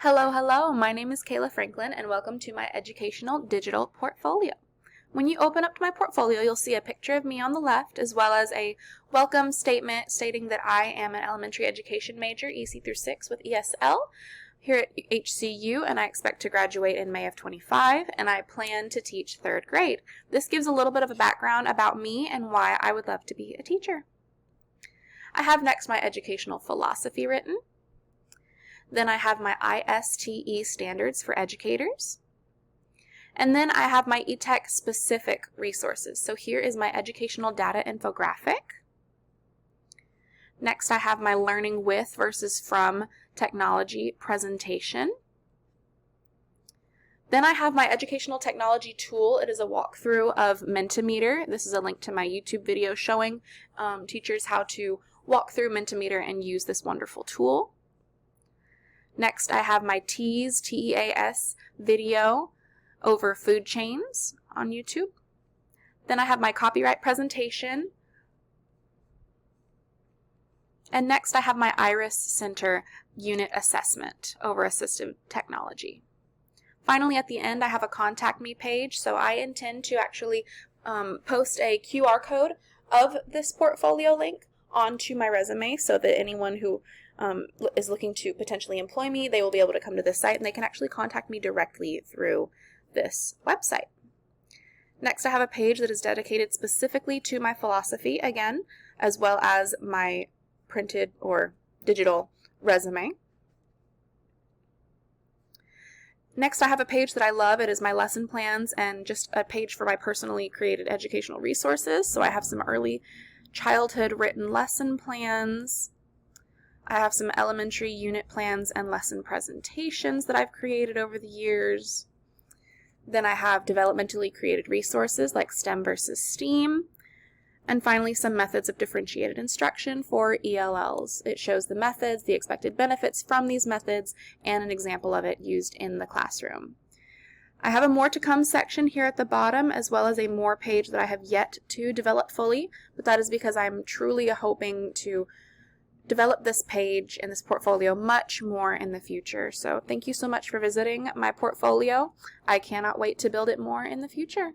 Hello, hello, my name is Kayla Franklin and welcome to my educational digital portfolio. When you open up to my portfolio, you'll see a picture of me on the left as well as a welcome statement stating that I am an elementary education major, EC through 6 with ESL here at HCU, and I expect to graduate in May of 25, and I plan to teach 3rd grade. This gives a little bit of a background about me and why I would love to be a teacher. I have next my educational philosophy written. Then I have my ISTE standards for educators. And then I have my eTech specific resources. So here is my educational data infographic. Next I have my learning with versus from technology presentation. Then I have my educational technology tool. It is a walkthrough of Mentimeter. This is a link to my YouTube video showing teachers how to walk through Mentimeter and use this wonderful tool. Next, I have my TEAS, T-E-A-S video over food chains on YouTube. Then I have my copyright presentation. And next, I have my IRIS Center unit assessment over assistive technology. Finally, at the end, I have a contact me page. So I intend to actually post a QR code of this portfolio link onto my resume so that anyone who is looking to potentially employ me, they will be able to come to this site and they can actually contact me directly through this website. Next, I have a page that is dedicated specifically to my philosophy again, as well as my printed or digital resume. Next, I have a page that I love. It is my lesson plans and just a page for my personally created educational resources. So I have some early childhood written lesson plans. I have some elementary unit plans and lesson presentations that I've created over the years. Then I have developmentally created resources like STEM versus STEAM. And finally, some methods of differentiated instruction for ELLs. It shows the methods, the expected benefits from these methods, and an example of it used in the classroom. I have a more to come section here at the bottom, as well as a more page that I have yet to develop fully, but that is because I'm truly hoping to develop this page and this portfolio much more in the future. So thank you so much for visiting my portfolio. I cannot wait to build it more in the future.